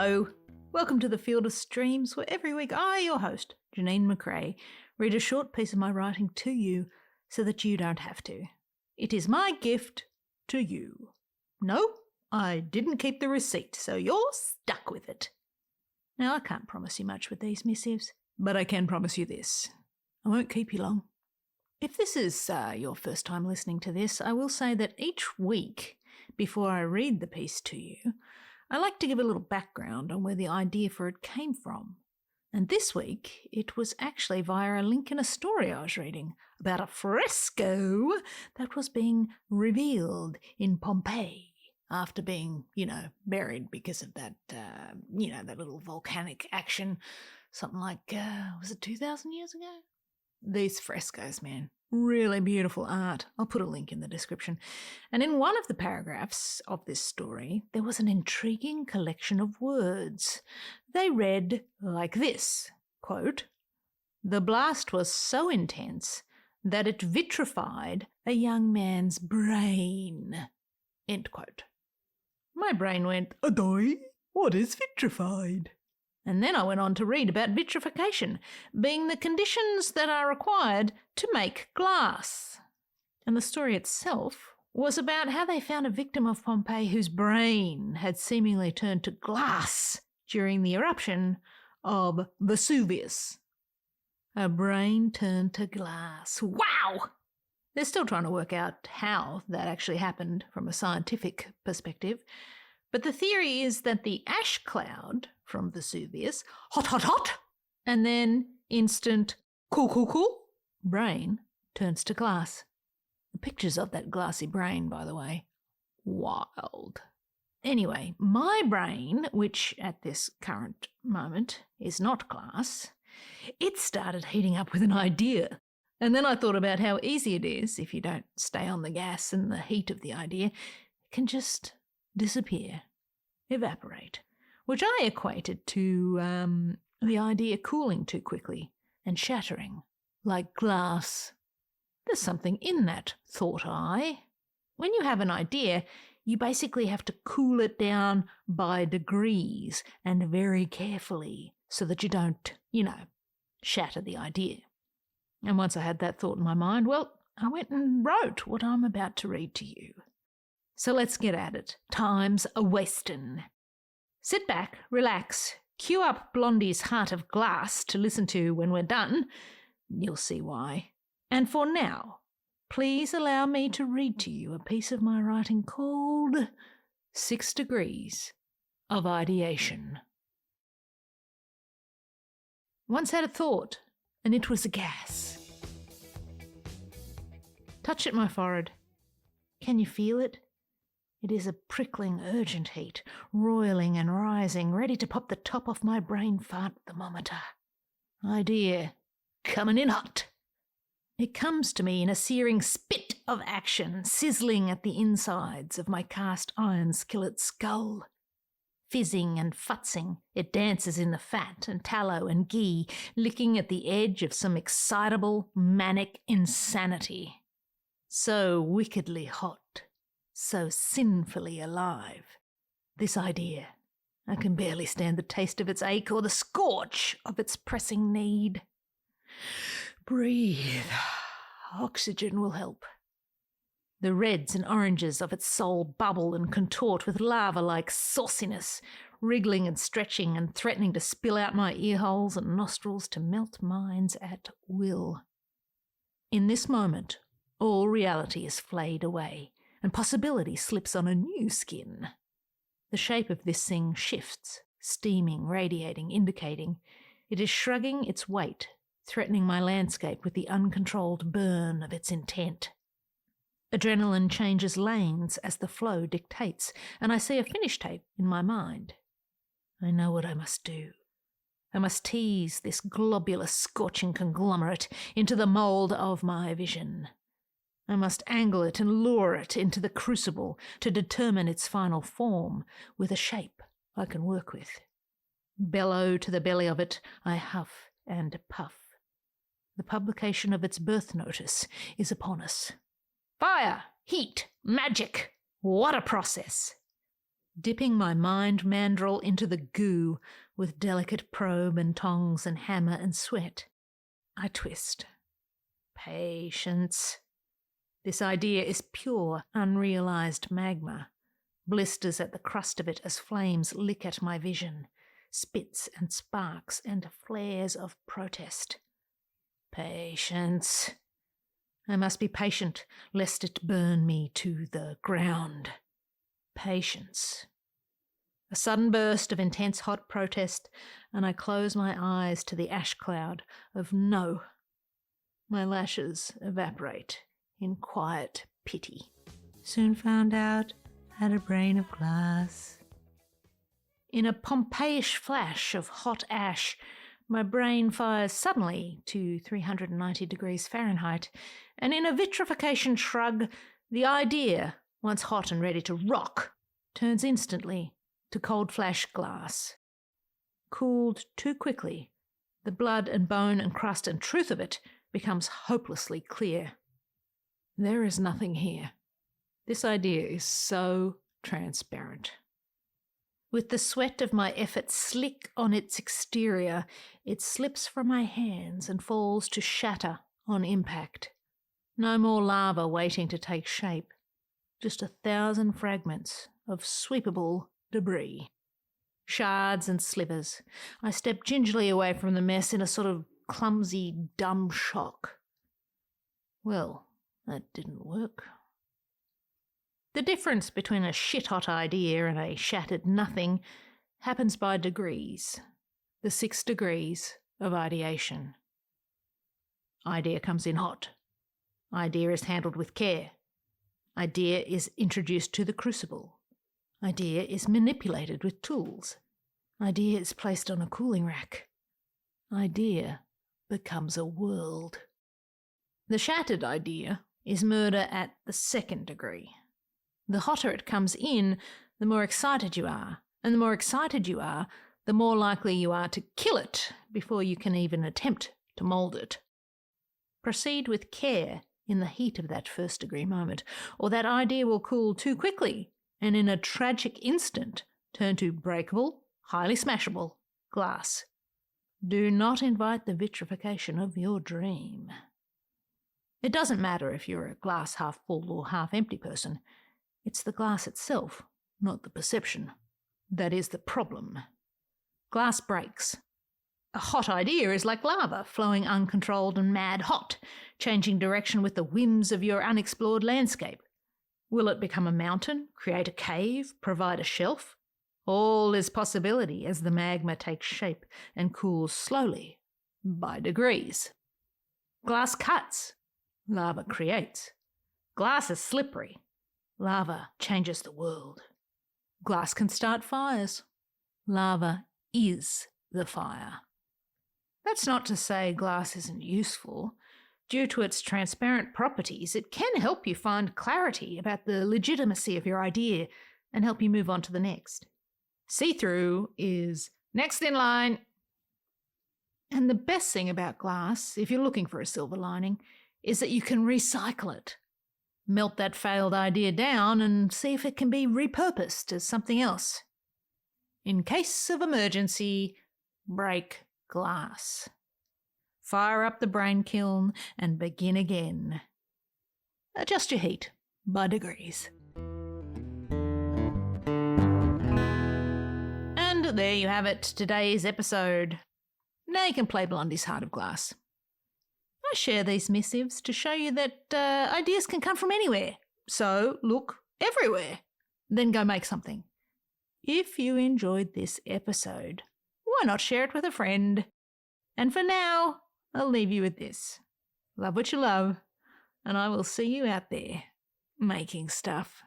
Hello, welcome to the Field of Streams, where every week I, your host, Janeen McCrae, read a short piece of my writing to you so that you don't have to. It is my gift to you. No, I didn't keep the receipt, so you're stuck with it. Now, I can't promise you much with these missives, but I can promise you this. I won't keep you long. If this is your first time listening to this, I will say that each week, before I read the piece to you, I like to give a little background on where the idea for it came from. And this week, it was actually via a link in a story I was reading about a fresco that was being revealed in Pompeii after being, buried because of that, that little volcanic action, something like, was it 2,000 years ago? These frescoes, man. Really beautiful art. I'll put a link in the description. And in one of the paragraphs of this story, there was an intriguing collection of words. They read like this, quote, "The blast was so intense that it vitrified a young man's brain," end quote. My brain went, "Adoy, what is vitrified?" And then I went on to read about vitrification, being the conditions that are required to make glass. And the story itself was about how they found a victim of Pompeii whose brain had seemingly turned to glass during the eruption of Vesuvius. A brain turned to glass. Wow! They're still trying to work out how that actually happened from a scientific perspective. But the theory is that the ash cloud from Vesuvius, hot, hot, hot, and then instant cool, cool, cool, brain turns to glass. The pictures of that glassy brain, by the way, wild. Anyway, my brain, which at this current moment is not glass, it started heating up with an idea. And then I thought about how easy it is, if you don't stay on the gas and the heat of the idea, it can just disappear, evaporate, which I equated to the idea cooling too quickly and shattering, like glass. There's something in that, thought I. When you have an idea, you basically have to cool it down by degrees and very carefully so that you don't, shatter the idea. And once I had that thought in my mind, well, I went and wrote what I'm about to read to you. So let's get at it. Time's a-wastin'. Sit back, relax, cue up Blondie's Heart of Glass to listen to when we're done. You'll see why. And for now, please allow me to read to you a piece of my writing called 6 Degrees of Ideation. Once had a thought, and it was a gas. Touch at my forehead. Can you feel it? It is a prickling, urgent heat, roiling and rising, ready to pop the top off my brain fart thermometer. Idea, coming in hot. It comes to me in a searing spit of action, sizzling at the insides of my cast iron skillet skull. Fizzing and futzing, it dances in the fat and tallow and ghee, licking at the edge of some excitable, manic insanity. So wickedly hot. So sinfully alive. This idea, I can barely stand the taste of its ache or the scorch of its pressing need. Breathe. Oxygen will help. The reds and oranges of its soul bubble and contort with lava-like sauciness, wriggling and stretching and threatening to spill out my earholes and nostrils to melt minds at will. In this moment, all reality is flayed away, and possibility slips on a new skin. The shape of this thing shifts, steaming, radiating, indicating. It is shrugging its weight, threatening my landscape with the uncontrolled burn of its intent. Adrenaline changes lanes as the flow dictates, and I see a finish tape in my mind. I know what I must do. I must tease this globular, scorching conglomerate into the mould of my vision. I must angle it and lure it into the crucible to determine its final form with a shape I can work with. Bellow to the belly of it, I huff and puff. The publication of its birth notice is upon us. Fire, heat, magic, what a process! dipping my mind mandrel into the goo with delicate probe and tongs and hammer and sweat. I twist. Patience. This idea is pure, unrealised magma. Blisters at the crust of it as flames lick at my vision. Spits and sparks and flares of protest. Patience. I must be patient, lest it burn me to the ground. Patience. A sudden burst of intense hot protest, and I close my eyes to the ash cloud of no. My lashes evaporate in quiet pity. Soon found out had a brain of glass. In a Pompeiish flash of hot ash, my brain fires suddenly to 390 degrees Fahrenheit, and in a vitrification shrug, the idea, once hot and ready to rock, turns instantly to cold flash glass. Cooled too quickly, the blood and bone and crust and truth of it becomes hopelessly clear. There is nothing here. This idea is so transparent. With the sweat of my effort slick on its exterior, it slips from my hands and falls to shatter on impact. No more lava waiting to take shape, just 1,000 fragments of sweepable debris. Shards and slivers. I step gingerly away from the mess in a sort of clumsy, dumb shock. Well, that didn't work. The difference between a shit-hot idea and a shattered nothing happens by degrees, the 6 degrees of ideation. Idea comes in hot. Idea is handled with care. Idea is introduced to the crucible. Idea is manipulated with tools. Idea is placed on a cooling rack. Idea becomes a world. The shattered idea is murder at the 2nd degree. The hotter it comes in, the more excited you are, and the more excited you are, the more likely you are to kill it before you can even attempt to mould it. Proceed with care in the heat of that 1st degree moment, or that idea will cool too quickly and in a tragic instant turn to breakable, highly smashable glass. Do not invite the vitrification of your dream. It doesn't matter if you're a glass half full or half empty person. It's the glass itself, not the perception. That is the problem. Glass breaks. A hot idea is like lava, flowing uncontrolled and mad hot, changing direction with the whims of your unexplored landscape. Will it become a mountain, create a cave, provide a shelf? All is possibility as the magma takes shape and cools slowly, by degrees. Glass cuts. Lava creates. Glass is slippery. Lava changes the world. Glass can start fires. Lava is the fire. That's not to say glass isn't useful. Due to its transparent properties, it can help you find clarity about the legitimacy of your idea and help you move on to the next. See-through is next in line. And the best thing about glass, if you're looking for a silver lining, is that you can recycle it. Melt that failed idea down and see if it can be repurposed as something else. In case of emergency, break glass. Fire up the brain kiln and begin again. Adjust your heat by degrees. And there you have it, today's episode. Now you can play Blondie's Heart of Glass. I share these missives to show you that ideas can come from anywhere. So look everywhere. Then go make something. If you enjoyed this episode, why not share it with a friend? And for now, I'll leave you with this. Love what you love, and I will see you out there making stuff.